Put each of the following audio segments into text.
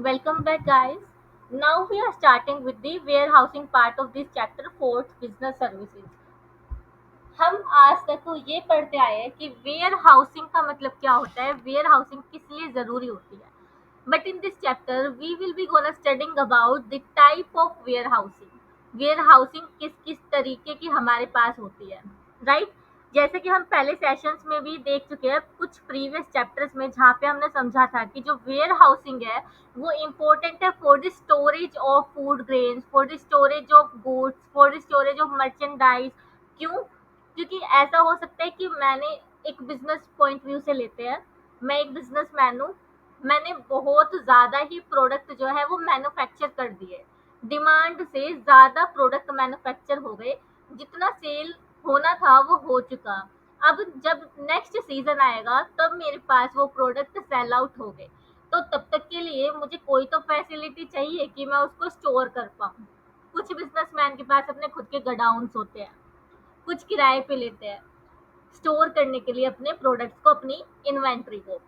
Welcome back, guys. Now we are starting with the warehousing part of this chapter 4 business services. हम आज तक तो ये पढ़ते आए हैं कि वेयर हाउसिंग का मतलब क्या होता है, वेयर हाउसिंग किस लिए ज़रूरी होती है. But in this chapter we will be gonna studying about the type of warehousing. Warehousing किस किस तरीके की हमारे पास होती है, राइट. जैसे कि हम पहले सेशंस में भी देख चुके हैं कुछ प्रीवियस चैप्टर्स में, जहाँ पे हमने समझा था कि जो वेयर हाउसिंग है वो इम्पोर्टेंट है for the storage of food grains, for the storage of goods, for the storage of merchandise. क्यों? क्योंकि ऐसा हो सकता है कि मैंने एक बिजनेस पॉइंट व्यू से लेते हैं, मैं एक बिजनेसमैन हूँ, मैंने बहुत ज़्यादा ही प्रोडक्ट जो है वो मैन्युफैक्चर कर दिए, डिमांड से ज़्यादा प्रोडक्ट मैन्युफैक्चर हो गए, जितना सेल होना था वो हो चुका. अब जब नेक्स्ट सीजन आएगा तब मेरे पास वो प्रोडक्ट सेल आउट हो गए, तो तब तक के लिए मुझे कोई तो फैसिलिटी चाहिए कि मैं उसको स्टोर कर पाऊँ. कुछ बिजनेसमैन के पास अपने खुद के गोडाउन्स होते हैं, कुछ किराए पे लेते हैं स्टोर करने के लिए अपने प्रोडक्ट्स को, अपनी इन्वेंट्री को,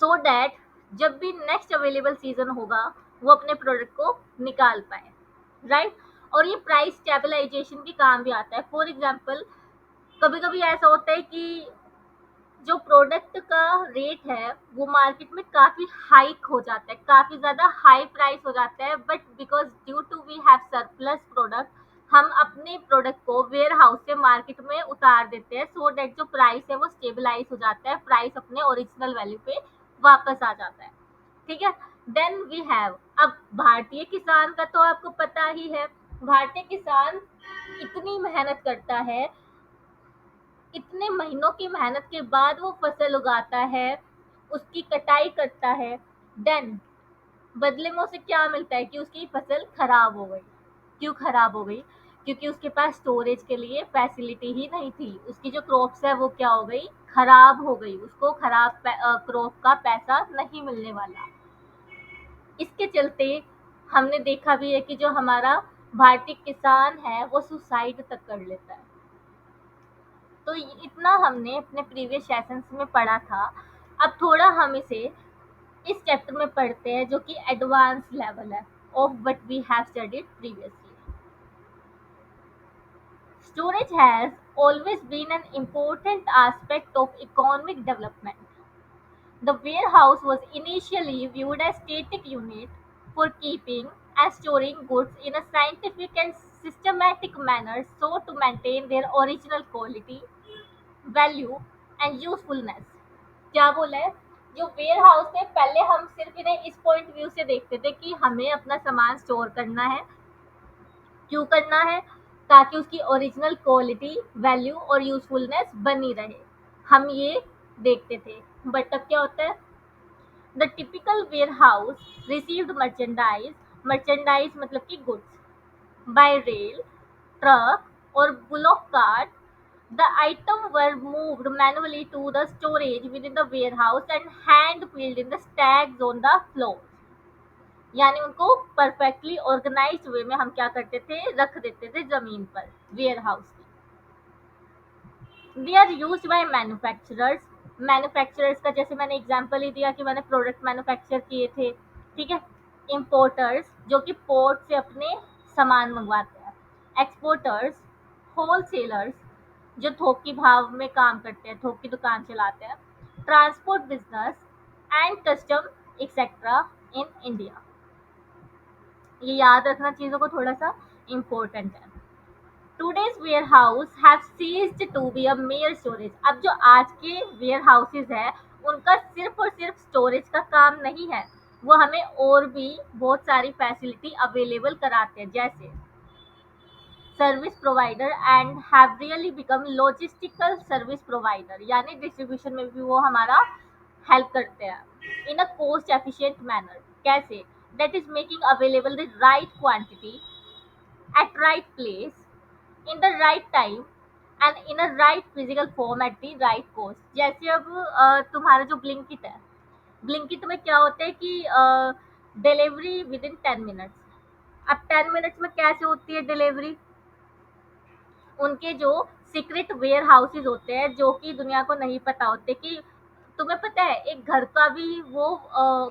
सो दैट जब भी नेक्स्ट अवेलेबल सीजन होगा वो अपने प्रोडक्ट को निकाल पाए, राइट. और ये प्राइस स्टेबलाइजेशन के काम भी आता है. फॉर एग्जांपल, कभी कभी ऐसा होता है कि जो प्रोडक्ट का रेट है वो मार्केट में काफ़ी हाइक हो जाता है, काफ़ी ज़्यादा हाई प्राइस हो जाता है, but because due to we have surplus product हम अपने प्रोडक्ट को वेयर हाउस से मार्केट में उतार देते हैं, सो दैट जो प्राइस है वो स्टेबलाइज हो जाता है, प्राइस अपने ओरिजिनल वैल्यू पे वापस आ जाता है. ठीक है. देन वी हैव, अब भारतीय किसान का तो आपको पता ही है. भारतीय किसान इतनी मेहनत करता है, इतने महीनों की मेहनत के बाद वो फसल उगाता है, उसकी कटाई करता है, देन बदले में उसे क्या मिलता है कि उसकी फसल खराब हो गई. क्यों खराब हो गई? क्योंकि उसके पास स्टोरेज के लिए फैसिलिटी ही नहीं थी, उसकी जो क्रॉप्स है वो क्या हो गई, खराब हो गई, उसको खराब क्रॉप का पैसा नहीं मिलने वाला. इसके चलते हमने देखा भी है कि जो हमारा भारतीय किसान है वो सुसाइड तक कर लेता है. तो इतना हमने अपने प्रीवियस सेशंस में पढ़ा था. अब थोड़ा हम इसे इस चैप्टर में पढ़ते हैं जो कि एडवांस लेवल है of what we have studied previously. Storage has always been an important aspect of economic development. The warehouse was initially viewed as static unit for keeping and storing goods in a scientific and systematic manner so to maintain their original quality, value and usefulness. क्या बोला है? जो ware house है पहले हम सिर्फ इन्हें इस पॉइंट व्यू से देखते थे कि हमें अपना सामान स्टोर करना है. क्यों करना है? ताकि उसकी ओरिजिनल क्वालिटी, वैल्यू और यूजफुलनेस बनी रहे, हम ये देखते थे. बट अब क्या होता है? The typical warehouse received merchandise, merchandise मतलब कि गुड्स, बाय रेल, ट्रक और bullock cart. The items were moved manually to the storage within the warehouse and hand filled in the stacks on the floor. यानी उनको perfectly organised वे में हम क्या करते थे, रख देते थे जमीन पर वेयर हाउस की. They are used by manufacturers. Manufacturers का जैसे मैंने एग्जांपल ही दिया कि मैंने प्रोडक्ट मैन्युफैक्चर किए थे, ठीक है. इंपोर्टर्स जो कि पोर्ट से अपने सामान मंगवाते हैं. एक्सपोर्टर्स, होलसेलर्स जो थोक की भाव में काम करते हैं, थोक की दुकान चलाते हैं. Transport business and custom etcetera in India. ये याद रखना चीज़ों को थोड़ा सा इम्पोर्टेंट है. Today's warehouse have ceased to be a mere storage. अब जो आज के वेयर हाउसेज है उनका सिर्फ और सिर्फ स्टोरेज का काम नहीं है, वो हमें और भी बहुत सारी फैसिलिटी अवेलेबल कराते हैं, जैसे service provider and have really become logistical service provider. यानी डिस्ट्रीब्यूशन में भी वो हमारा हेल्प करते हैं इन अ कॉस्ट एफिशिएंट मैनर. कैसे? That is making available the right quantity eight right place in the right time and in a right physical form at the right cost. जैसे अब तुम्हारा जो ब्लिंकिट है, ब्लिंकिट में क्या होता है कि डिलीवरी विद इन 10 मिनट्स. अब 10 मिनट्स में कैसे होती है डिलीवरी? उनके जो सीक्रेट वेयर हाउसेज होते हैं जो कि दुनिया को नहीं पता होते कि तुम्हें पता है एक घर का भी वो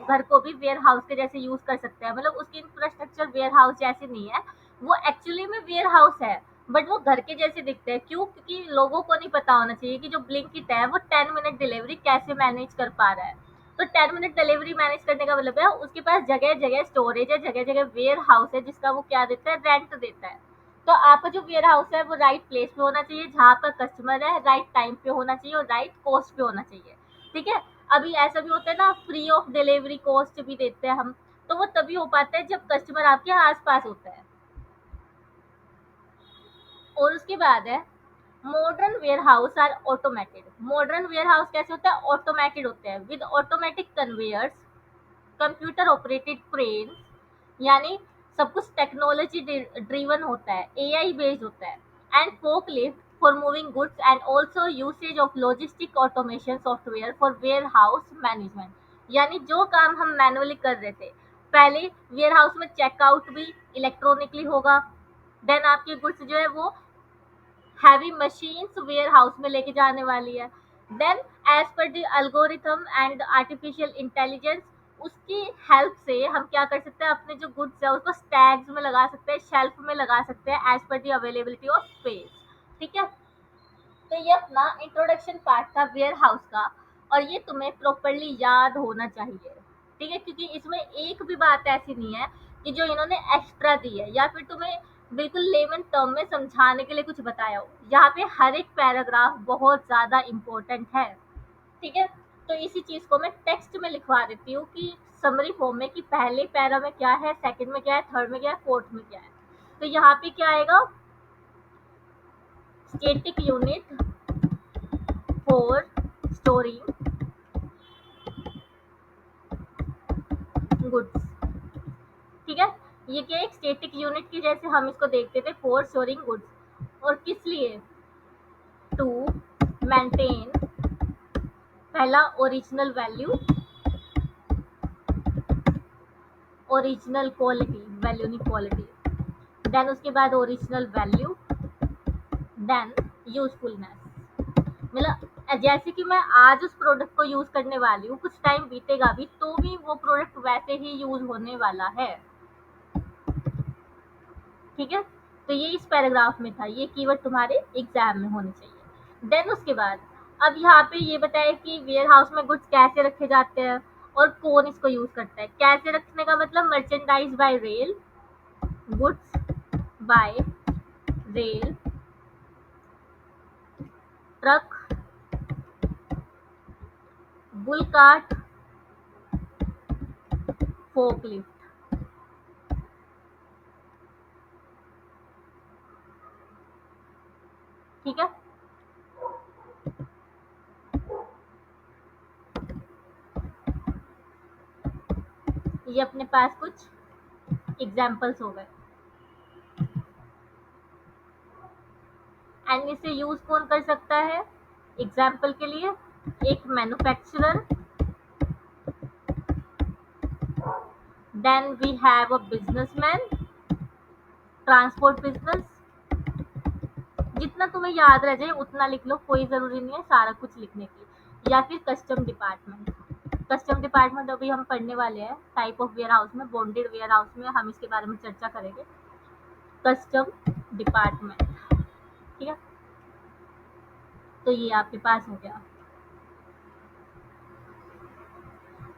घर को भी वेयर हाउस के जैसे यूज कर सकते हैं, मतलब उसकी इंफ्रास्ट्रक्चर वेयर हाउस जैसे नहीं है, वो एक्चुअली में वेयर हाउस है, बट वो घर के जैसे दिखते हैं। क्यों? क्योंकि लोगों को नहीं पता होना चाहिए कि जो ब्लिंकिट है वो 10 मिनट डिलीवरी कैसे मैनेज कर पा रहा है। तो 10 मिनट डिलीवरी मैनेज करने का मतलब है उसके पास जगह जगह स्टोरेज है, जगह जगह वेयर हाउस है, जिसका वो क्या देता है, रेंट देता है। तो आपका जो वेयर हाउस है वो राइट प्लेस पे होना चाहिए, जहाँ पर कस्टमर है, राइट टाइम पे होना चाहिए और राइट कॉस्ट पे होना चाहिए। ठीक है? अभी ऐसा भी होता है ना, फ्री ऑफ डिलीवरी कॉस्ट भी देते हैं हम, तो वो तभी हो पाता है जब कस्टमर आपके आस-पास होता है। और उसके बाद है modern warehouse are automated. Modern warehouse कैसे होता है? ऑटोमेटेड होते हैं with automatic conveyors, computer operated crane, यानी सब कुछ टेक्नोलॉजी ड्रिवन होता है, एआई बेस्ड होता है, and forklift for moving goods and also usage of logistic automation software for warehouse management. यानी जो काम हम मैनुअली कर रहे थे पहले, वेयर हाउस में चेकआउट भी इलेक्ट्रॉनिकली होगा, देन आपकी गुड्स जो है वो हैवी मशीन्स वेयर हाउस में लेके जाने वाली है। Then as per the algorithm and artificial intelligence, उसकी हेल्प से हम क्या कर सकते हैं, अपने जो गुड्स है उसको टैग्स में लगा सकते हैं, शेल्फ में लगा सकते हैं, as per the availability of space. ठीक है? तो ये अपना इंट्रोडक्शन पार्ट था वेयर हाउस का, और ये तुम्हें प्रॉपरली याद होना चाहिए। ठीक है? क्योंकि इसमें एक भी बात ऐसी नहीं है कि जो इन्होंने एक्स्ट्रा दी है या फिर तुम्हें बिल्कुल लेमन टर्म में समझाने के लिए कुछ बताया हो। यहाँ पे हर एक पैराग्राफ बहुत ज्यादा इंपॉर्टेंट है। ठीक है? तो इसी चीज को मैं टेक्स्ट में लिखवा देती हूँ कि समरी फॉर्म में, कि पहले पैरा में क्या है, सेकंड में क्या है, थर्ड में क्या है, फोर्थ में क्या है। तो यहाँ पे क्या आएगा, static unit for storing goods. ठीक है? ये क्या है, एक स्टेटिक यूनिट की जैसे हम इसको देखते थे, फॉर स्टोरिंग गुड्स। और किस लिए? टू मेंटेन, पहला original value, original quality, value नहीं क्वालिटी, देन उसके बाद ओरिजिनल वैल्यू, देन यूजफुलनेस। मतलब जैसे कि मैं आज उस प्रोडक्ट को यूज करने वाली हूँ, कुछ टाइम बीतेगा भी तो भी वो प्रोडक्ट वैसे ही यूज होने वाला है। ठीक है? तो ये इस पैराग्राफ में था, ये कीवर्ड तुम्हारे एग्जाम में होने चाहिए। देन उसके बाद अब यहाँ पे ये बताया कि वेयर हाउस में गुड्स कैसे रखे जाते हैं और कौन इसको यूज करता है। कैसे रखने का मतलब, merchandise bye rail, goods by rail, truck, bull cart, forklift. ठीक है? ये अपने पास कुछ एग्जाम्पल्स हो गए। एंड इसे यूज कौन कर सकता है? एग्जाम्पल के लिए एक manufacturer, then we have a businessman, transport business. जितना तुम्हें याद रह जाए उतना लिख लो, कोई जरूरी नहीं है सारा कुछ लिखने की। या फिर कस्टम डिपार्टमेंट। कस्टम डिपार्टमेंट अभी हम पढ़ने वाले हैं टाइप ऑफ वेयर हाउस में, बॉन्डेड वेयर हाउस में हम इसके बारे में चर्चा करेंगे। Custom department. ठीक है? तो ये आपके पास हो गया।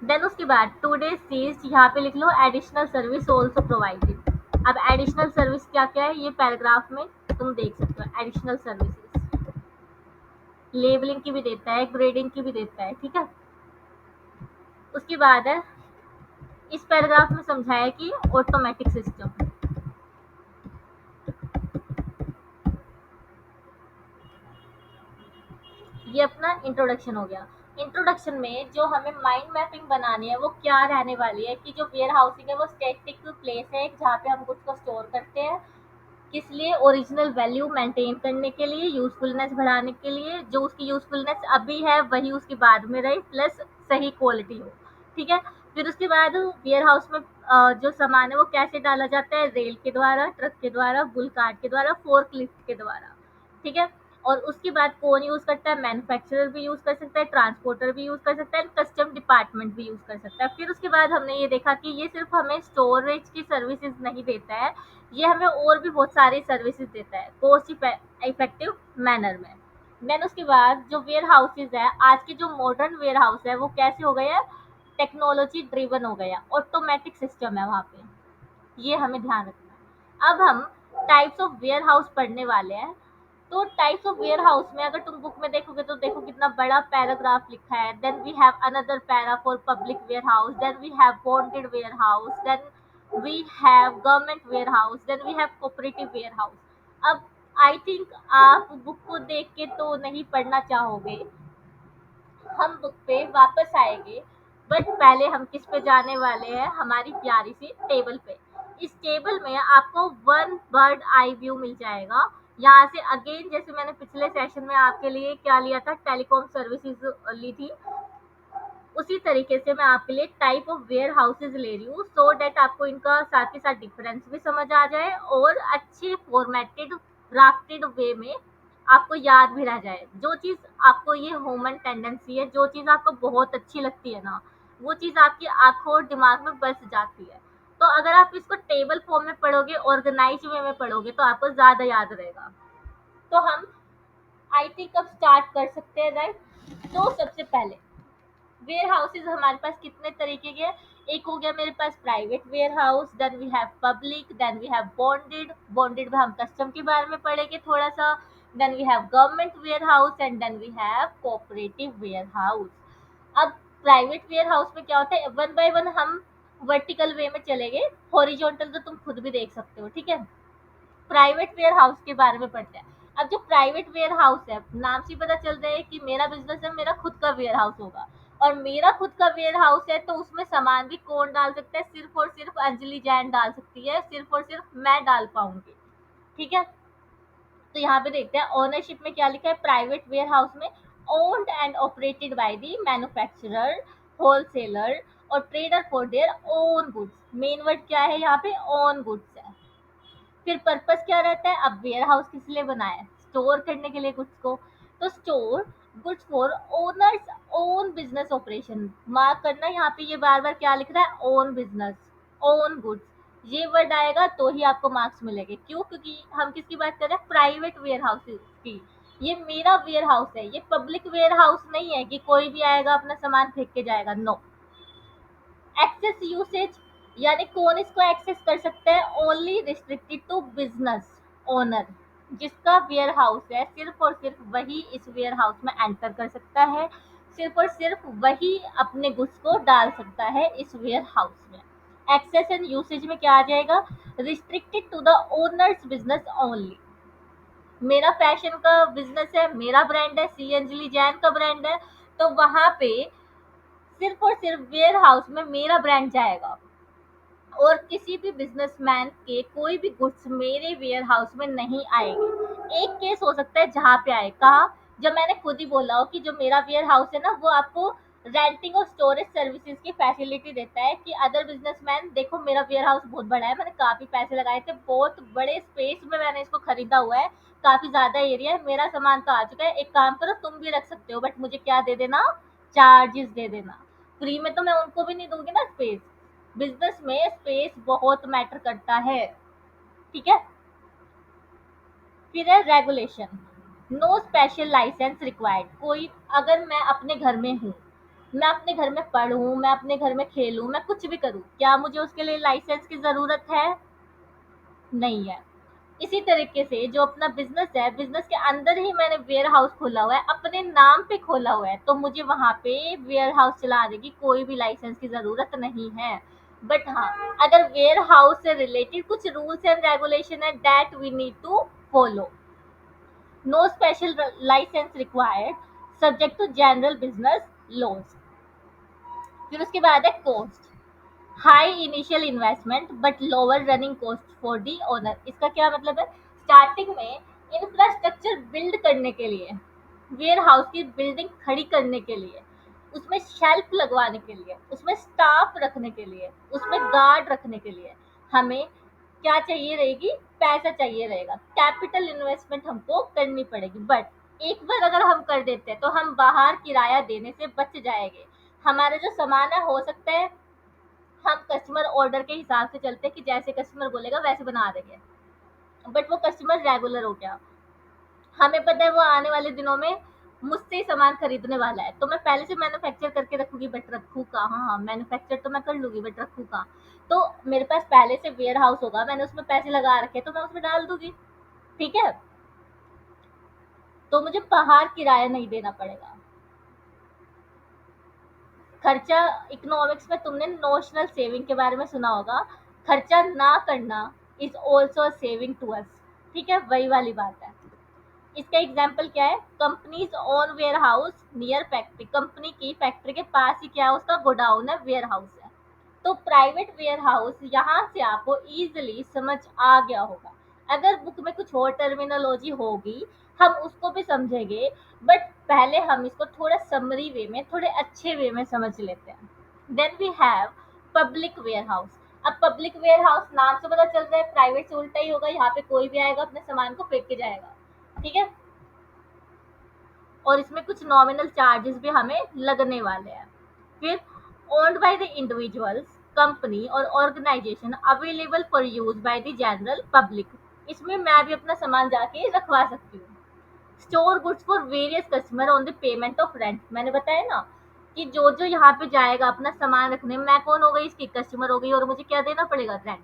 देन उसके बाद टुडे सीज, यहाँ पे लिख लो एडिशनल सर्विस ऑल्सो प्रोवाइडेड। अब एडिशनल सर्विस क्या क्या है ये पैराग्राफ में तुम देख सकते हो। एडिशनल सर्विसेज लेबलिंग की भी देता है, ग्रेडिंग की भी देता है। ठीक है? उसके बाद है इस पैराग्राफ में समझाया कि ऑटोमेटिक सिस्टम। ये अपना इंट्रोडक्शन हो गया। इंट्रोडक्शन में जो हमें माइंड मैपिंग बनानी है वो क्या रहने वाली है, कि जो वेयर हाउसिंग है वो स्टैटिक प्लेस है जहाँ पे हम कुछ को स्टोर करते हैं। किस लिए? ओरिजिनल वैल्यू मेंटेन करने के लिए, यूजफुलनेस बढ़ाने के लिए, जो उसकी यूजफुलनेस अभी है वही उसके बाद में रहे, प्लस सही क्वालिटी हो। ठीक है? फिर उसके बाद वेयर हाउस में जो सामान है वो कैसे डाला जाता है, रेल के द्वारा, ट्रक के द्वारा, बुल कार्ट के द्वारा, फोर्क लिफ्ट के द्वारा। ठीक है? और उसके बाद कौन यूज करता है, मैन्युफैक्चरर भी यूज कर सकता है, ट्रांसपोर्टर भी यूज कर सकता है, कस्टम डिपार्टमेंट भी यूज कर सकता है। फिर उसके बाद हमने ये देखा कि ये सिर्फ हमें स्टोरेज की सर्विसेज नहीं देता है, ये हमें और भी बहुत सारी सर्विसेज देता है कॉस्ट इफेक्टिव मैनर में। देन उसके बाद जो वेयर हाउसेज है, आज के जो मॉडर्न वेयर हाउस है वो कैसे हो गया, टेक्नोलॉजी ड्रिवन हो गया, ऑटोमेटिक सिस्टम है वहाँ पे, ये हमें ध्यान रखना है। अब हम टाइप्स ऑफ वेयर हाउस पढ़ने वाले हैं। तो टाइप्स ऑफ वेयर हाउस में अगर तुम बुक में देखोगे तो देखो कितना बड़ा पैराग्राफ लिखा है। Then we have another para for public warehouse, then we have bonded warehouse, then we have government warehouse, then we have cooperative warehouse. अब आई थिंक आप बुक को देख के तो नहीं पढ़ना चाहोगे, हम बुक पे वापस आएंगे, बट पहले हम किस पे जाने वाले हैं, हमारी प्यारी सी टेबल पे। इस टेबल में आपको वन बर्ड आई व्यू मिल जाएगा। यहाँ से अगेन, जैसे मैंने पिछले सेशन में आपके लिए क्या लिया था, टेलीकॉम सर्विसेज ली थी, उसी तरीके से मैं आपके लिए टाइप ऑफ वेयर हाउसेज ले रही हूँ, सो डेट आपको इनका साथ के साथ डिफरेंस भी समझ आ जाए और अच्छे फॉर्मेटेड ड्राफ्टेड वे में आपको याद भी रह जाए। जो चीज़ आपको, ये ह्यूमन टेंडेंसी है, जो चीज़ आपको बहुत अच्छी लगती है ना, वो चीज़ आपकी आंखों और दिमाग में बस जाती है। तो अगर आप इसको टेबल फॉर्म में पढ़ोगे, ऑर्गेनाइज वे में पढ़ोगे, तो आपको ज़्यादा याद रहेगा। तो हम आई थिंक अब स्टार्ट कर सकते हैं, राइट। तो सबसे पहले वेयर हाउसेज हमारे पास कितने तरीके के हैं, एक हो गया मेरे पास private warehouse, then we have public, then we have bonded, bonded में हम कस्टम के बारे में पढ़ेंगे थोड़ा सा, then we have government warehouse and then we have cooperative warehouse. अब प्राइवेट वेयर हाउस में क्या होता है, वन बाय वन हम वर्टिकल वे में चलेंगे, हॉरिजॉन्टल तो तुम खुद भी देख सकते हो, ठीक है। प्राइवेट वेयर हाउस के बारे में पढ़ते हैं। अब जो प्राइवेट वेयर हाउस है, नाम से पता चल रहा है कि मेरा बिजनेस है, मेरा खुद का वेयर हाउस होगा, और मेरा खुद का वेयर हाउस है तो उसमें सामान भी कौन डाल सकता है, सिर्फ और सिर्फ अंजलि जैन डाल सकती है, सिर्फ और सिर्फ मैं डाल पाऊंगी, ठीक है। तो यहाँ पे देखते हैं ओनरशिप में क्या लिखा है, प्राइवेट वेयर हाउस में owned and operated by the manufacturer, wholesaler और trader for their own goods. Main word क्या है यहाँ पे, ओन गुड्स है। फिर पर्पस क्या रहता है, अब वेयर हाउस किस लिए बनाया है, स्टोर करने के लिए गुड्स को। तो store goods for owners own business operation, mark करना यहाँ पे, ये बार बार क्या लिख रहा है, ओन बिजनेस ओन गुड्स, ये वर्ड आएगा तो ही आपको मार्क्स मिलेंगे। क्यों, क्योंकि हम किसकी बात कर रहे हैं, प्राइवेट वेयर हाउस की। ये मेरा वेयर हाउस है, ये पब्लिक वेयर हाउस नहीं है कि कोई भी आएगा अपना सामान फेंक के जाएगा, नो। एक्सेस यूसेज, यानी कौन इसको एक्सेस कर सकता है, only restricted to business owner. जिसका वेयर हाउस है सिर्फ और सिर्फ वही इस वेयर हाउस में एंटर कर सकता है, सिर्फ और सिर्फ वही अपने गुड्स को डाल सकता है इस वेयर हाउस में। एक्सेस एंड यूसेज में क्या आ जाएगा, restricted to the owners business only. मेरा फैशन का बिजनेस है, मेरा ब्रांड है, सी अंजलि जैन का ब्रांड है, तो वहां पे सिर्फ और सिर्फ वेयर हाउस में मेरा ब्रांड जाएगा, और किसी भी बिजनेसमैन के कोई भी गुड्स मेरे वेयर हाउस में नहीं आएंगे। एक केस हो सकता है जहाँ पे आए, कहा, जब मैंने खुद ही बोला हो कि जो मेरा वेयर हाउस है ना, वो आपको रेंटिंग और स्टोरेज सर्विसेज की फैसिलिटी देता है कि अदर बिजनेसमैन, देखो मेरा वेयर हाउस बहुत बड़ा है, मैंने काफी पैसे लगाए थे, बहुत बड़े स्पेस में मैंने इसको खरीदा हुआ है, काफी ज्यादा एरिया है, मेरा सामान तो आ चुका है, एक काम करो तुम भी रख सकते हो, बट मुझे क्या दे देना, चार्जेस दे देना। फ्री में तो मैं उनको भी नहीं दूंगी ना स्पेस, बिजनेस में स्पेस बहुत मैटर करता है, ठीक है। फिर है regulation, no special license required. कोई, अगर मैं अपने घर में हूँ, मैं अपने घर में पढ़ूँ, मैं अपने घर में खेलूँ, मैं कुछ भी करूँ, क्या मुझे उसके लिए लाइसेंस की जरूरत है, नहीं है। इसी तरीके से जो अपना बिजनेस है, बिजनेस के अंदर ही मैंने वेयर हाउस खोला हुआ है, अपने नाम पे खोला हुआ है, तो मुझे वहां पे वेयर हाउस चलाने की कोई भी लाइसेंस की जरूरत नहीं है। बट हाँ, अगर वेयर हाउस से रिलेटेड कुछ रूल्स एंड रेगुलेशन है, that we need to follow. No special license required, subject to general business laws. फिर उसके बाद है cost, high initial investment but lower running cost for the owner. इसका क्या मतलब है, स्टार्टिंग में इंफ्रास्ट्रक्चर बिल्ड करने के लिए, वेयर हाउस की बिल्डिंग खड़ी करने के लिए, उसमें शेल्फ लगवाने के लिए, उसमें स्टाफ रखने के लिए, उसमें गार्ड रखने के लिए हमें क्या चाहिए रहेगी, पैसा चाहिए रहेगा, कैपिटल इन्वेस्टमेंट हमको करनी पड़ेगी। बट एक बार अगर हम कर देते हैं तो हम बाहर किराया देने से बच जाएंगे। हमारा जो सामान है, हो सकता है हम कस्टमर ऑर्डर के हिसाब से चलते हैं कि जैसे कस्टमर बोलेगा वैसे बना देंगे, बट वो कस्टमर रेगुलर हो गया। हमें पता है वो आने वाले दिनों में मुझसे ही सामान खरीदने वाला है, तो मैं पहले से मैन्युफैक्चर करके रखूंगी, बट रखूँ कहाँ? हाँ, मैन्युफैक्चर तो मैं कर लूंगी, बट रखूँ कहाँ? तो मेरे पास पहले से वेयर हाउस होगा, मैंने उसमें पैसे लगा रखे, तो मैं उसमें डाल दूंगी। ठीक है, तो मुझे बाहर किराया नहीं देना पड़ेगा। खर्चा, इकोनॉमिक्स में तुमने नोशनल सेविंग के बारे में सुना होगा। खर्चा ना करना is also saving to us. ठीक है, वही वाली बात है। इसका एग्जाम्पल क्या है? Companies own warehouse near factory. Company की फैक्ट्री के पास ही क्या है? उसका गोडाउन है, वेयर हाउस है। तो प्राइवेट वेयर हाउस, यहाँ से आपको इजीली समझ आ गया होगा। अगर बुक में कुछ और टर्मिनोलॉजी होगी, हम उसको भी समझेंगे, बट पहले हम इसको थोड़ा समरी वे में, थोड़े अच्छे वे में समझ लेते हैं। Then we have public warehouse. अब पब्लिक वेयर हाउस नाम से पता चल रहा है प्राइवेट से उल्टा ही होगा, यहाँ पे कोई भी आएगा अपने सामान को फेंक के जाएगा। ठीक है, और इसमें कुछ नॉमिनल चार्जेस भी हमें लगने वाले हैं। फिर owned by the individuals, company और organisation, available for use by the general public. इसमें मैं भी अपना सामान जाके रखवा सकती हूँ। Store goods for various customer on the payment of rent. मैंने बताया ना कि जो जो यहाँ पे जाएगा अपना सामान रखने, मैं कौन हो गई? इसकी कस्टमर हो गई, और मुझे क्या देना पड़ेगा? रेंट।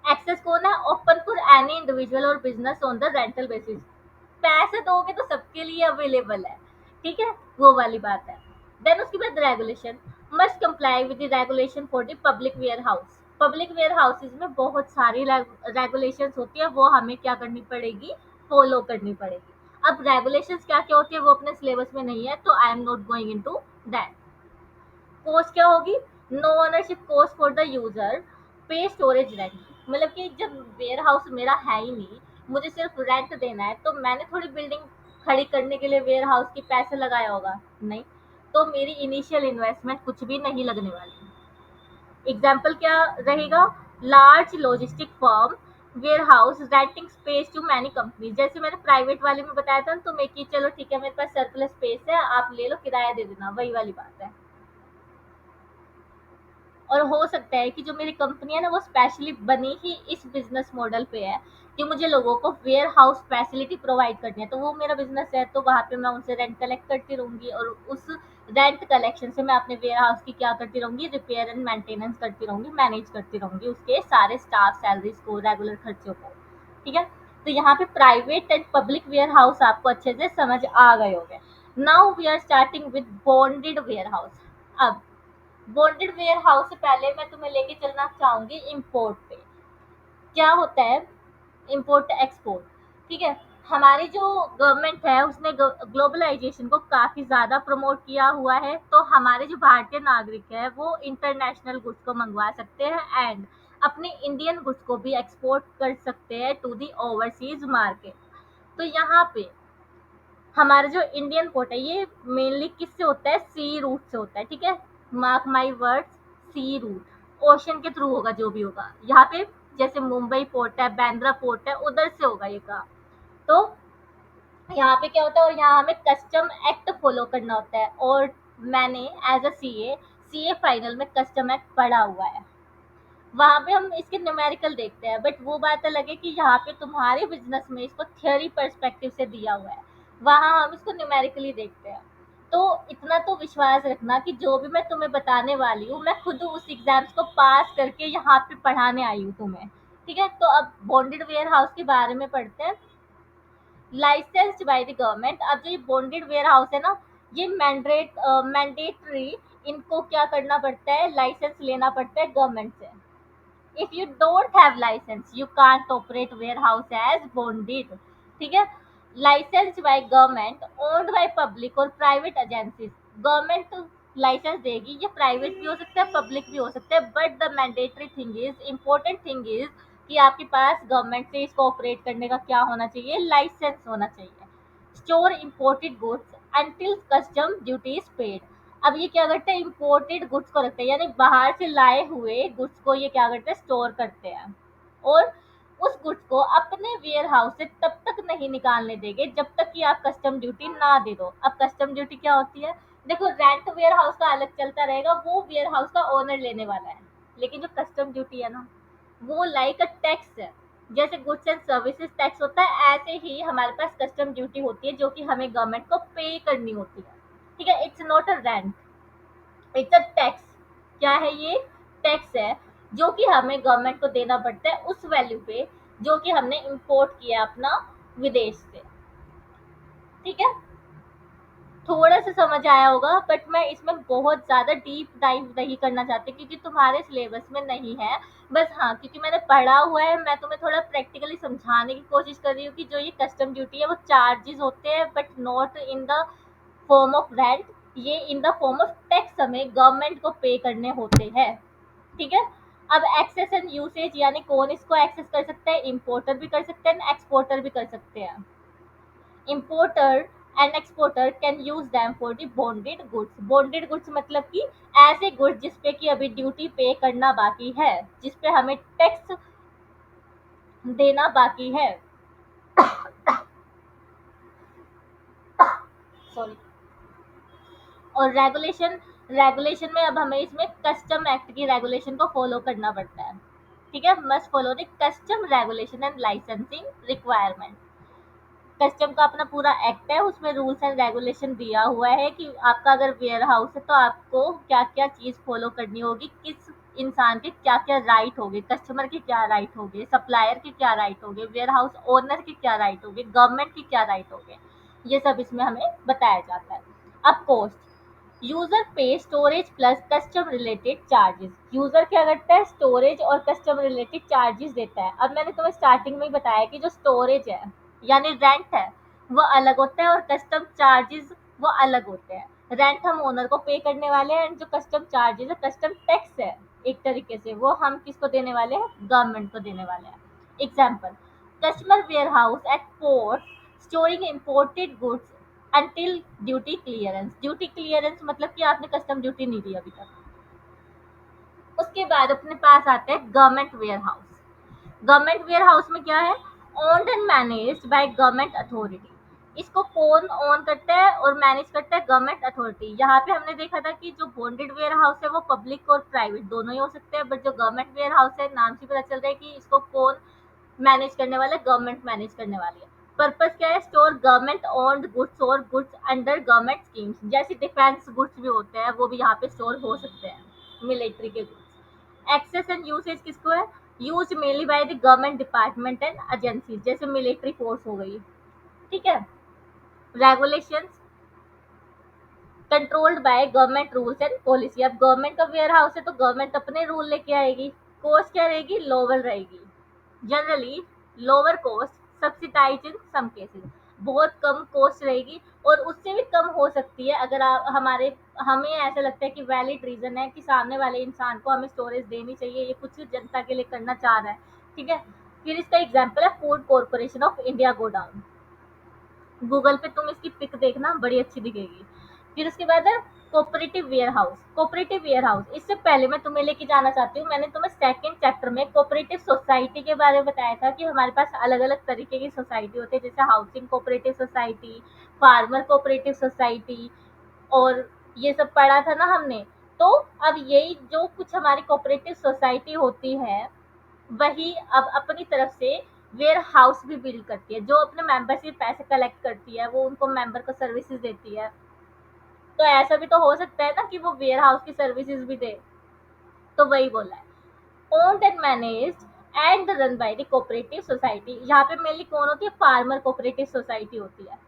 एक्सेस कौन है? ओपन फॉर एनी इंडिविजुअल और business on the rental basis. पैसे दोगे तो सबके लिए अवेलेबल है। ठीक है, वो वाली बात है। देन उसके बाद regulation, must comply with the regulation for the public warehouse. Public warehouses में बहुत सारी रेगुलेशंस होती है, वो हमें क्या करनी पड़ेगी? फॉलो करनी पड़ेगी। अब रेगुलेशंस क्या क्या होती है वो अपने सिलेबस में नहीं है, तो I am not going into that. Cost क्या होगी? No ownership cost for the user, pay storage rent. मतलब कि जब वेयर हाउस मेरा है ही नहीं, मुझे सिर्फ रेंट देना है, तो मैंने थोड़ी बिल्डिंग खड़ी करने के लिए वेयर हाउस की पैसे लगाया होगा? नहीं। तो मेरी इनिशियल इन्वेस्टमेंट कुछ भी नहीं लगने वाली। एग्जाम्पल क्या रहेगा? Large logistic firm warehouse renting space to many company. जैसे मैंने प्राइवेट वाले में बताया था ना तुम्हें कि चलो ठीक है, मेरे पास सरप्लस स्पेस है, आप ले लो, किराया दे देना, वही वाली बात है। और हो सकता है कि जो मेरी कंपनी है ना, वो स्पेशली बनी ही इस बिजनेस मॉडल पे है कि मुझे लोगों को वेयर हाउस फैसिलिटी प्रोवाइड करनी है। तो वो मेरा बिजनेस है, तो वहाँ पे मैं उनसे रेंट कलेक्ट करती रहूंगी, और उस रेंट कलेक्शन से मैं अपने वेयर हाउस की क्या करती रहूंगी? रिपेयर एंड मेंटेनेंस करती रहूंगी, मैनेज करती रहूंगी उसके सारे स्टाफ सैलरीज को, रेगुलर खर्चों को। ठीक है, तो यहाँ पे private and public warehouse आपको अच्छे से समझ आ गए होंगे। Now we are starting with bonded warehouse. अब बॉन्डेड वेयर हाउस से पहले मैं तुम्हें लेके चलना चाहूंगी इम्पोर्ट पे। क्या होता है इम्पोर्ट एक्सपोर्ट? ठीक है, हमारी जो गवर्नमेंट है उसने ग्लोबलाइजेशन को काफी ज्यादा प्रमोट किया हुआ है, तो हमारे जो भारतीय नागरिक है वो इंटरनेशनल गुड्स को मंगवा सकते हैं, एंड अपने इंडियन गुड्स को भी एक्सपोर्ट कर सकते हैं टू दी ओवरसीज मार्केट। तो यहाँ पे हमारा जो इंडियन पोर्ट है ये मेनली किससे होता है? सी रूट से होता है। ठीक है, mark my words, sea route, ocean के थ्रू होगा जो भी होगा। यहाँ पे जैसे मुंबई पोर्ट है, बांद्रा पोर्ट है, उधर से होगा ये काम। तो यहाँ पे क्या होता है, और यहाँ हमें कस्टम एक्ट फॉलो करना होता है, और मैंने एज अ सी ए फाइनल में कस्टम एक्ट पढ़ा हुआ है। वहाँ पे हम इसके न्यूमेरिकल देखते हैं, बट वो बात अलग है कि यहाँ पे तुम्हारे बिजनेस में इसको थियोरी पर्सपेक्टिव से दिया हुआ है, वहाँ हम इसको न्यूमेरिकली देखते हैं। तो इतना तो विश्वास रखना कि जो भी मैं तुम्हें बताने वाली हूँ, मैं खुद उस एग्जाम्स को पास करके यहाँ पे पढ़ाने आई हूँ तुम्हें। ठीक है, तो अब बॉन्डेड वेयर हाउस के बारे में पढ़ते हैं। Licensed bye the government. अब जो ये बॉन्डेड वेयर हाउस है ना, ये मैंडेटरी, इनको क्या करना पड़ता है? लाइसेंस लेना पड़ता है गवर्नमेंट से। If you don't have license, you can't operate warehouse as bonded. ठीक है, licensed by government, owned by public और private agencies। गवर्नमेंट लाइसेंस देगी, ये प्राइवेट भी हो सकता है, पब्लिक भी हो सकता है, but the mandatory thing is, important thing is कि आपके पास गवर्नमेंट से इसको ऑपरेट करने का क्या होना चाहिए? लाइसेंस होना चाहिए। Store imported goods until custom duty is paid. अब ये क्या करते हैं? इम्पोर्टेड गुड्स को रखते हैं, यानी बाहर से लाए हुए गुड्स को ये क्या करते हैं? स्टोर करते हैं। और उस गुड्स को अपने वेयर हाउस से तब तक नहीं निकालने देंगे जब तक कि आप कस्टम ड्यूटी ना दे दो। अब कस्टम ड्यूटी क्या होती है? देखो, रेंट वेयर हाउस का अलग चलता रहेगा, वो वेयर हाउस का ओनर लेने वाला है, लेकिन जो कस्टम ड्यूटी है ना, वो लाइक अ टैक्स है। जैसे गुड्स एंड सर्विसेज टैक्स होता है, ऐसे ही हमारे पास कस्टम ड्यूटी होती है जो कि हमें गवर्नमेंट को पे करनी होती है। ठीक है, it's not a rent, it's a tax. क्या है ये? टैक्स है, जो कि हमें गवर्नमेंट को देना पड़ता है उस वैल्यू पे जो कि हमने इंपोर्ट किया अपना विदेश से। ठीक है, थोड़ा सा समझ आया होगा, बट मैं इसमें बहुत ज़्यादा डीप डाइव नहीं करना चाहती क्योंकि तुम्हारे सिलेबस में नहीं है। बस हाँ, क्योंकि मैंने पढ़ा हुआ है, मैं तुम्हें थोड़ा प्रैक्टिकली समझाने की कोशिश कर रही हूँ कि जो ये कस्टम ड्यूटी है वो चार्जेस होते हैं, but not in the form of rent, ये in the form of tax हमें गवर्नमेंट को पे करने होते हैं। ठीक है, अब एक्सेस एंड यूसेज यानी कौन इसको एक्सेस कर सकता है? इंपोर्टर भी कर सकते हैं, एक्सपोर्टर भी कर सकते हैं। importer and exporter can use them for the bonded goods। bonded goods मतलब कि ऐसे गुड्स जिसपे कि अभी ड्यूटी पे करना बाकी है, जिसपे हमें टैक्स देना बाकी है। सॉरी। और रेगुलेशन, रेगुलेशन में अब हमें इसमें कस्टम एक्ट की रेगुलेशन को फॉलो करना पड़ता है। ठीक है, must follow the custom regulation and licensing requirement. Custom का अपना पूरा एक्ट है, उसमें रूल्स एंड रेगुलेशन दिया हुआ है कि आपका अगर वेयर हाउस है तो आपको क्या क्या चीज़ फॉलो करनी होगी, किस इंसान के क्या क्या राइट होंगे, कस्टमर के क्या राइट होंगे, सप्लायर के क्या राइट होंगे, वेयर हाउस ओनर के क्या राइट होंगे, गवर्नमेंट के क्या राइट होंगे, ये सब इसमें हमें बताया जाता है। अब cost, user pay storage plus custom related charges. User क्या करता है? स्टोरेज और कस्टम रिलेटेड चार्जेस देता है। अब मैंने तुम्हें स्टार्टिंग में ही बताया कि जो स्टोरेज है यानी रेंट है वो अलग होता है और कस्टम चार्जेस वो अलग होते हैं। रेंट हम ओनर को पे करने वाले हैं, एंड जो कस्टम चार्जेस है, कस्टम टैक्स है एक तरीके से, वो हम किसको देने वाले हैं? गवर्नमेंट को देने वाले हैं। Example, customer warehouse at port storing imported goods until duty clearance. Duty clearance मतलब कि आपने कस्टम ड्यूटी नहीं दी अभी तक। उसके बाद अपने पास आता है government warehouse. Government warehouse में क्या है? Owned and managed by government authority. इसको कौन ओन करता है और मैनेज करता है? Government authority. यहाँ पे हमने देखा था कि जो बॉन्डेड वेयर हाउस है वो पब्लिक और प्राइवेट दोनों ही हो सकते हैं, बट जो गवर्नमेंट वेयर हाउस है, नाम से पता चल रहा है कि इसको कौन मैनेज करने वाला है? गवर्नमेंट मैनेज करने वाली है। पर्पस क्या है? स्टोर गवर्नमेंट ओन्ड गुड्स और गुड्स अंडर गवर्नमेंट स्कीम्स। जैसे डिफेंस गुड्स भी होते हैं वो भी यहाँ पे स्टोर हो सकते हैं, मिलिट्री के गुड्स। एक्सेस एंड यूसेज किसको है? Use mainly by the government department and agencies, जैसे मिलिट्री फोर्स हो गई। ठीक है, regulations controlled by government rules and policy. अब गवर्नमेंट का वेयर हाउस है तो गवर्नमेंट अपने रूल लेके आएगी। कॉस्ट क्या रहेगी? लोअर रहेगी, जनरली लोअर कॉस्ट, सब्सिडाइज इन सम केसेस। बहुत कम कॉस्ट रहेगी, और उससे भी कम हो सकती है अगर आप हमारे हमें ऐसा लगता है कि वैलिड रीजन है कि सामने वाले इंसान को हमें स्टोरेज देनी चाहिए, ये कुछ जनता के लिए करना चाह रहा है। ठीक है, फिर इसका एग्जाम्पल है food corporation of India godown. Google पे तुम इसकी पिक देखना, बड़ी अच्छी दिखेगी। फिर उसके बाद है cooperative warehouse. Cooperative warehouse, इससे पहले मैं तुम्हें लेके जाना चाहती हूँ, मैंने तुम्हें सेकंड चैप्टर में कोऑपरेटिव सोसाइटी के बारे में बताया था कि हमारे पास अलग अलग तरीके की सोसाइटी होती है, जैसे housing cooperative society, farmer cooperative society, और ये सब पढ़ा था ना हमने। तो अब यही जो कुछ हमारी कोऑपरेटिव सोसाइटी होती है, वही अब अपनी तरफ से वेयर हाउस भी बिल्ड करती है, जो अपने मेंबर से पैसे कलेक्ट करती है, वो उनको मेंबर को सर्विसेज देती है। तो ऐसा भी तो हो सकता है ना कि वो वेयर हाउस की सर्विसेज भी दे। तो वही बोला है, owned and managed and run by the cooperative society. यहाँ पे मेनली कौन होती है? फार्मर कोऑपरेटिव सोसाइटी होती है।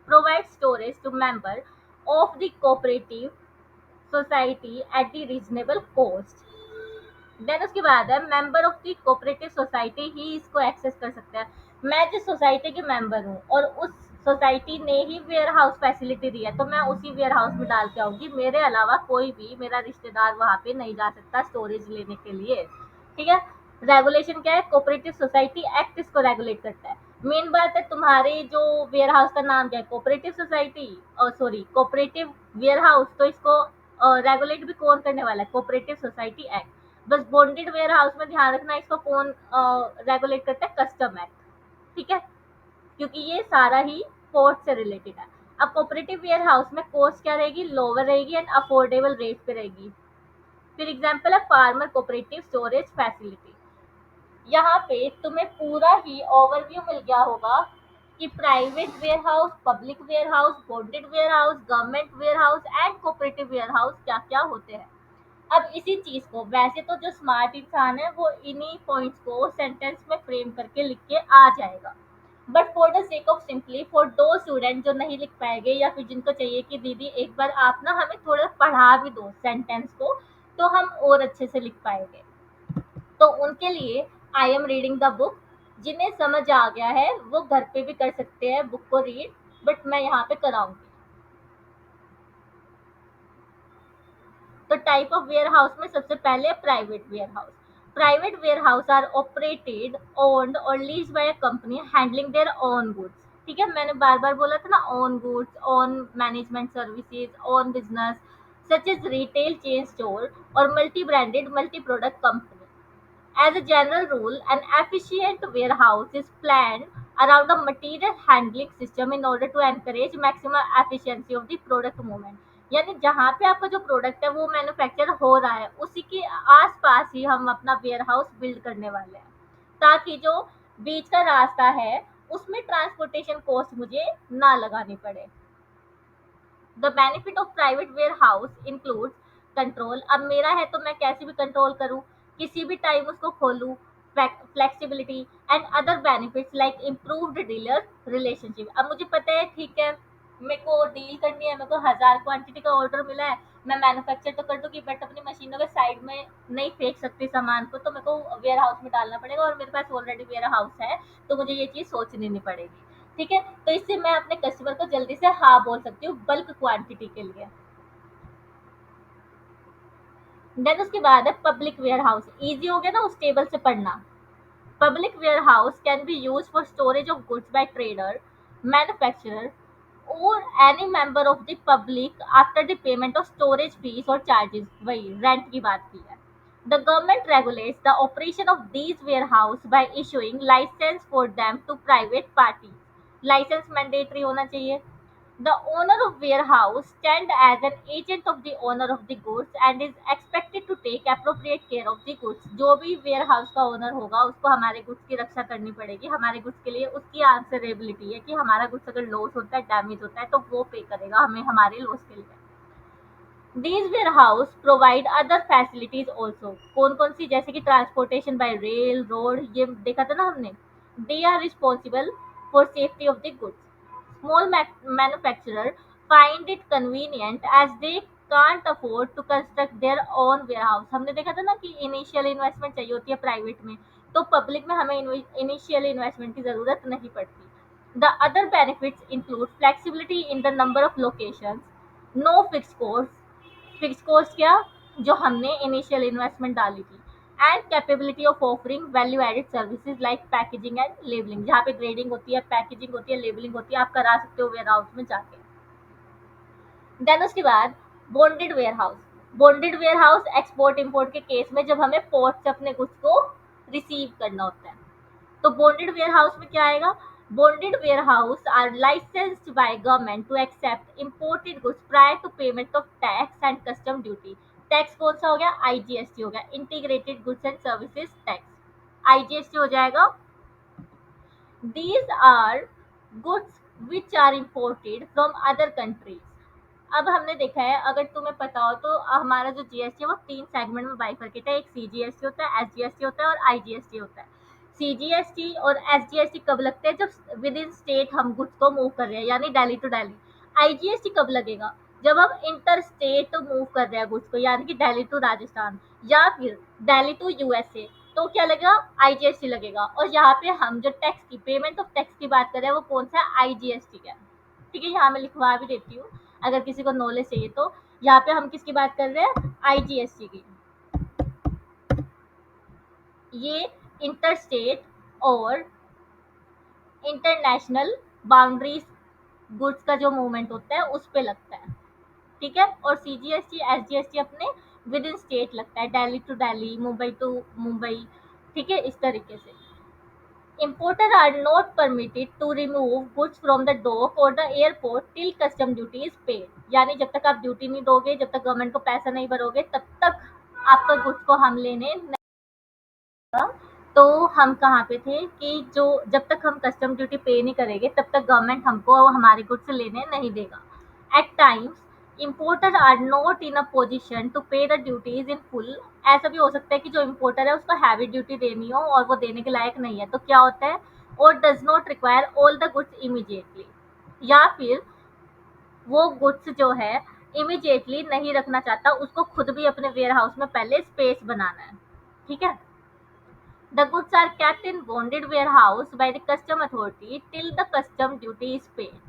Provide storage to member of the cooperative society at the reasonable cost. Then उसके बाद है member of the cooperative society ही इसको एक्सेस कर सकता है। मैं जिस सोसाइटी के मेंबर हूँ और उस सोसाइटी ने ही वेयर हाउस फैसिलिटी दी है, तो मैं उसी वेयर हाउस में डाल के आऊंगी, मेरे अलावा कोई भी मेरा रिश्तेदार वहां पे नहीं जा सकता स्टोरेज लेने के लिए। ठीक है, रेगुलेशन क्या है? कोऑपरेटिव सोसाइटी एक्ट इसको रेगुलेट करता है। मेन बात है, तुम्हारे जो वेयर हाउस का नाम क्या है? Cooperative society, sorry cooperative warehouse, तो इसको रेगुलेट भी कौन करने वाला है? Cooperative society act. बस बॉन्डेड वेयर हाउस में ध्यान रखना, इसको कौन रेगुलेट करता है, कस्टम एक्ट, ठीक है, क्योंकि ये सारा ही पोर्ट से रिलेटेड है। अब कोऑपरेटिव वेयर हाउस में कॉस्ट क्या रहेगी, लोअर रहेगी एंड अफोर्डेबल रेट पे रहेगी। फिर एग्जांपल है फार्मर कोऑपरेटिव स्टोरेज फैसिलिटी। यहाँ पे तुम्हें पूरा ही ओवरव्यू मिल गया होगा कि private warehouse, public warehouse, bonded warehouse, government warehouse and cooperative warehouse क्या क्या होते हैं। अब इसी चीज को वैसे तो जो स्मार्ट इंसान है वो इन्हीं पॉइंट्स को सेंटेंस में फ्रेम करके लिख के आ जाएगा, but for the sake of simply for दो स्टूडेंट जो नहीं लिख पाएंगे या फिर जिनको चाहिए कि दीदी एक बार आप ना हमें थोड़ा पढ़ा भी दो सेंटेंस को, तो हम और अच्छे से लिख पाएंगे, तो उनके लिए I am reading the book. जिन्हें समझ आ गया है वो घर पे भी कर सकते हैं बुक को रीड, बट मैं यहाँ पे कराऊंगी। तो टाइप ऑफ वेयर हाउस में सबसे पहले private warehouse. Private warehouse are operated, owned और lease by a company handling their own goods. ठीक है, मैंने बार बार बोला था ना, own goods, own management services, own business such as retail chain store और multi branded multi product company. As a general rule, an efficient warehouse is planned around a material handling system in order to encourage maximum efficiency of the product movement। यानी जहाँ पे आपका जो product है वो manufacture हो रहा है उसी के आसपास ही हम अपना वेयर हाउस बिल्ड करने वाले हैं, ताकि जो बीच का रास्ता है उसमें ट्रांसपोर्टेशन कॉस्ट मुझे ना लगानी पड़े। The benefit of private warehouse includes control. अब मेरा है तो मैं कैसे भी कंट्रोल करूँ, किसी भी टाइम उसको खोलूँ, flexibility and other benefits like improved dealer relationship. अब मुझे पता है, ठीक है, मेरे को डील करनी है, मेरे को 1000 क्वांटिटी का ऑर्डर मिला है, मैं मैन्युफैक्चर तो कर दूंगी बट अपनी मशीनों के साइड में नहीं फेंक सकती सामान को, तो मेरे को वेयर हाउस में डालना पड़ेगा और मेरे पास ऑलरेडी वेयर हाउस है, तो मुझे ये चीज़ सोचनी नहीं पड़ेगी। ठीक है, तो इससे मैं अपने कस्टमर को जल्दी से हाँ बोल सकती हूँ बल्क क्वांटिटी के लिए। देन उसके बाद है पब्लिक वेयर हाउस। इजी हो गया ना उस टेबल से पढ़ना। Public warehouse can be use for storage of goods by trader, manufacturer और any member of the public after the payment of storage fees और चार्जेस। वही रेंट की बात की है। The government regulates the operation of these warehouse by issuing license for them to private parties। License mandatory होना चाहिए। The owner of warehouse stand as an agent of the owner of the goods and is expected to take appropriate care of the goods। जो भी warehouse का owner होगा उसको हमारे goods की रक्षा करनी पड़ेगी, हमारे गुड्स के लिए उसकी आंसरेबिलिटी है कि हमारा गुड्स अगर लॉस होता है, डैमेज होता है, तो वो पे करेगा हमें हमारे लॉस के लिए। These warehouse provide other facilities also। कौन कौन सी, जैसे कि ट्रांसपोर्टेशन बाय रेल, रोड, ये देखा था ना हमने। They are responsible for safety of the goods। Small manufacturer find it convenient as they can't afford to construct their own warehouse। हमने देखा था ना कि इनिशियल इन्वेस्टमेंट चाहिए होती है प्राइवेट में, तो पब्लिक में हमें इनिशियल इन्वेस्टमेंट की जरूरत नहीं पड़ती। The other benefits include flexibility in the number of locations, no fixed costs, fix cost क्या, जो हमने इनिशियल इन्वेस्टमेंट डाली थी, and capability of offering value added services like packaging and labelling. जहाँ पे ग्रेडिंग होती है, पैकेजिंग होती है, लेबलिंग होती है, आप करा सकते हो वेयर हाउस में जाके। देन उसके बाद bonded warehouse. Bonded warehouse export import के केस में जब हमें पोर्ट से अपने गुड्स को रिसीव करना होता है, तो बॉन्डेड वेयर हाउस में क्या आएगा, bonded warehouse are licensed by government to accept imported goods prior to payment of tax and custom duty। Tax कौन सा हो गया, आईजीएसटी हो गया, integrated goods and services tax, IGST हो जाएगा। These are goods which are imported from other countries। अब हमने देखा है, अगर तुम्हें पता हो तो हमारा जो जीएसटी है वो 3 सेगमेंट में बाइफरकेट है। एक सीजीएसटी होता है, एसजीएसटी होता है और आईजीएसटी होता है। सीजीएसटी और एसजीएसटी कब लगते हैं, जब विद इन स्टेट हम गुड्स को मूव कर रहे हैं, यानी दिल्ली टू दिल्ली। आईजीएसटी कब लगेगा, जब हम इंटर स्टेट मूव कर रहे हैं गुड्स को, यानी कि दिल्ली टू राजस्थान या फिर दिल्ली टू यूएसए, तो क्या लगेगा, आईजीएसटी लगेगा। और यहाँ पे हम जो टैक्स की पेमेंट ऑफ टैक्स की बात कर रहे हैं वो कौन सा है, आईजीएसटी का। ठीक है, यहाँ मैं लिखवा भी देती हूँ अगर किसी को नॉलेज चाहिए तो। यहाँ पे हम किसकी बात कर रहे हैं, आईजीएसटी की। ये इंटर स्टेट और इंटरनेशनल बाउंड्रीज गुड्स का जो मूवमेंट होता है उस पे लगता है। ठीक है, और सीजीएसटी एसजीएसटी अपने विद इन स्टेट लगता है, दिल्ली टू दिल्ली, मुंबई टू मुंबई, ठीक है, इस तरीके से। Importers are not permitted to remove goods from the dock or the airport till custom duty is paid। यानी जब तक आप ड्यूटी नहीं दोगे, जब तक गवर्नमेंट को पैसा नहीं भरोगे, तब तक आपका गुड्स को हम लेने नहीं। तो हम कहाँ पे थे कि जो जब तक हम कस्टम ड्यूटी पे नहीं करेंगे तब तक गवर्नमेंट हमको हमारे गुड्स लेने नहीं देगा। At times importer are not in a position to pay the duties in full. ऐसा भी हो सकता है कि जो इम्पोर्टर है उसको हैवी ड्यूटी देनी हो और वो देने के लायक नहीं है, तो क्या होता है, और does not require all the goods immediately, या फिर वो गुड्स जो है इमीडिएटली नहीं रखना चाहता, उसको खुद भी अपने वेयर हाउस में पहले स्पेस बनाना है, ठीक है। The goods are kept in bonded warehouse by the custom authority till the custom duty is paid.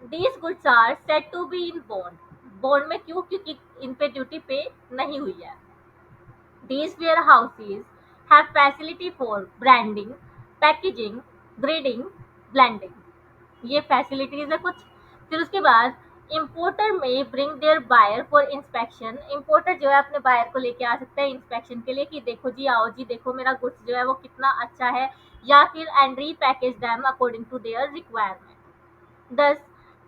These goods are said to be in bond. Bond में क्यों? क्योंकि इन पे ड्यूटी पे नहीं हुई है। These warehouses have facility for branding, packaging, grading, blending. ये facilities है कुछ। फिर उसके बाद importer may bring their buyer for inspection. Importer जो है अपने बायर को लेके आ सकता है इंस्पेक्शन के लिए कि देखो जी, आओ जी, देखो मेरा गुड्स जो है वो कितना अच्छा है, या फिर and repackage them according to their requirement. Thus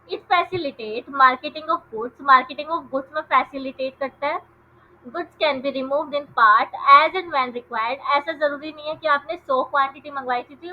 it facilitate marketing of goods. Marketing of goods में फैसिलिटेट करता है। Goods can be removed in part as and when required. ऐसा जरूरी नहीं है कि आपने 100 क्वांटिटी मंगवाई थी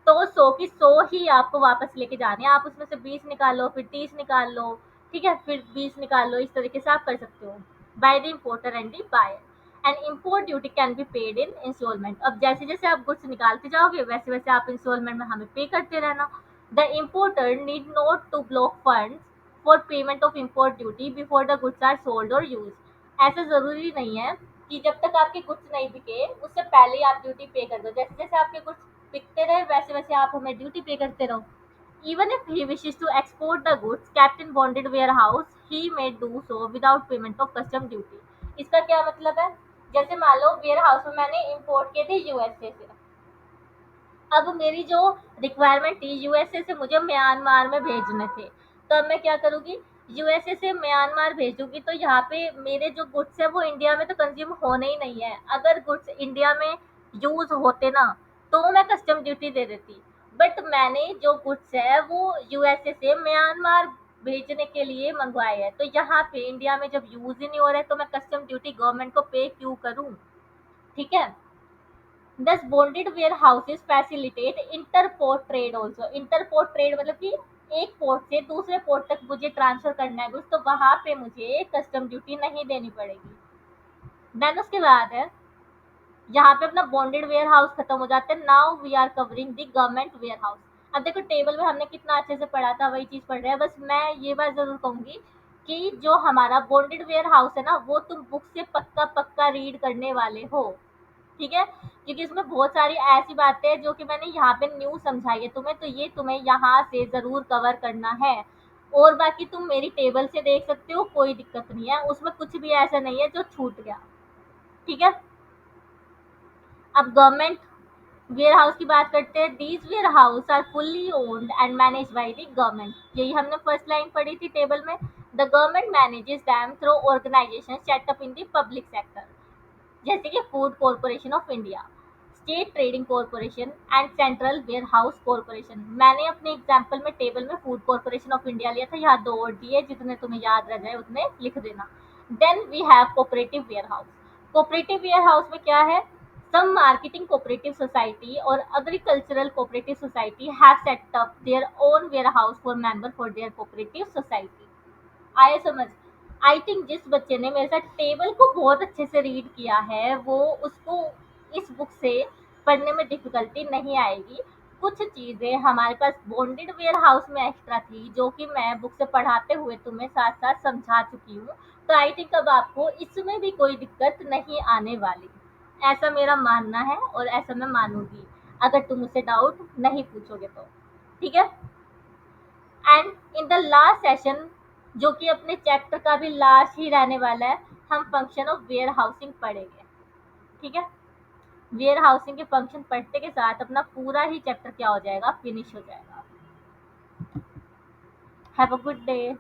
तो 100 की 100 ही आपको वापस लेके जानी है। आप उसमें से 20 निकाल लो, फिर 30 निकाल लो, ठीक है, फिर 20 निकाल लो, इस तरीके से आप कर सकते हो by the importer and the buyer. And import duty can be paid in installment. अब जैसे जैसे आप गुड्स निकालते जाओगे वैसे वैसे आप इंस्टॉलमेंट में हमें पे करते रहना। The importer need not to block fund for payment of import duty before the goods are sold और यूज। ऐसा जरूरी नहीं है कि जब तक आपके गुड्स नहीं बिके उससे पहले ही आप ड्यूटी पे कर दो। जैसे जैसे आपके गुड्स बिकते रहे वैसे वैसे आप हमें ड्यूटी पे करते रहो। Even if he wishes to export the goods kept in bonded warehouse he may do so without payment of custom duty। इसका क्या मतलब है? जैसे मान लो वेयर हाउस में मैंने इंपोर्ट किए थे यूएसए से। अब मेरी जो रिक्वायरमेंट थी यूएसए से मुझे म्यांमार में भेजने थे, तो अब मैं क्या करूँगी, यूएसए से म्यांमार भेजूंगी तो यहाँ पे मेरे जो गुड्स है वो इंडिया में तो कंज्यूम होने ही नहीं है। अगर गुड्स इंडिया में यूज होते ना तो मैं कस्टम ड्यूटी दे देती, बट मैंने जो गुड्स है वो यूएसए से म्यांमार भेजने के लिए मंगवाए हैं, तो यहाँ पे इंडिया में जब यूज ही नहीं हो रहे तो मैं कस्टम ड्यूटी गवर्नमेंट को पे क्यों करूँ, ठीक है। Thus bonded warehouses facilitate interport trade also। interport trade मतलब कि एक पोर्ट से दूसरे पोर्ट तक मुझे ट्रांसफर करना है कुछ तो वहां पे मुझे कस्टम ड्यूटी नहीं देनी पड़ेगी। देन उसके बाद है यहाँ पे अपना बॉन्डेड वेयर हाउस खत्म हो जाता है। Now we are covering the government warehouse. अब देखो टेबल में हमने कितना अच्छे से पढ़ा था, वही चीज पढ़ रहे हैं, बस मैं ये बात जरूर कहूंगी कि जो हमारा बॉन्डेड वेयर हाउस है ना वो तुम बुक से पक्का पक्का रीड करने वाले हो, ठीक है, क्योंकि इसमें बहुत सारी ऐसी बातें हैं जो कि मैंने यहाँ पे न्यू समझाई है तुम्हें, तो ये तुम्हें यहाँ से जरूर कवर करना है। और बाकी तुम मेरी टेबल से देख सकते हो, कोई दिक्कत नहीं है, उसमें कुछ भी ऐसा नहीं है जो छूट गया, ठीक है। अब गवर्नमेंट वेयर हाउस की बात करते हैं। These warehouse are fully owned and manage by the government. यही हमने फर्स्ट लाइन पढ़ी थी टेबल में। The government manages them through organisation setup in the public sector, जैसे कि food corporation of India, state trading corporation and central warehouse corporation. मैंने अपने example में टेबल में फूड कॉरपोरेशन ऑफ इंडिया लिया था, यहाँ 2 और दिए, जितने तुम्हें याद रह जाए उतने लिख देना। Then we have cooperative warehouse. Cooperative warehouse में क्या है, some marketing cooperative society or agricultural cooperative society have set up their own warehouse for member for their cooperative society। आए समझ? आई थिंक जिस बच्चे ने मेरे साथ टेबल को बहुत अच्छे से रीड किया है वो उसको इस बुक से पढ़ने में डिफिकल्टी नहीं आएगी। कुछ चीज़ें हमारे पास बॉन्डेड वेयर हाउस में एक्स्ट्रा थी जो कि मैं बुक से पढ़ाते हुए तुम्हें साथ साथ समझा चुकी हूँ, तो आई थिंक अब आपको इसमें भी कोई दिक्कत नहीं आने वाली, ऐसा मेरा मानना है और ऐसा मैं मानूंगी अगर तुम मुझसे डाउट नहीं पूछोगे तो, ठीक है। And in the last session जो कि अपने चैप्टर का भी लास्ट ही रहने वाला है, हम फंक्शन ऑफ वेयर हाउसिंग पढ़ेंगे, ठीक है। वेयर हाउसिंग के फंक्शन पढ़ते के साथ अपना पूरा ही चैप्टर क्या हो जाएगा, फिनिश हो जाएगा। Have a good day.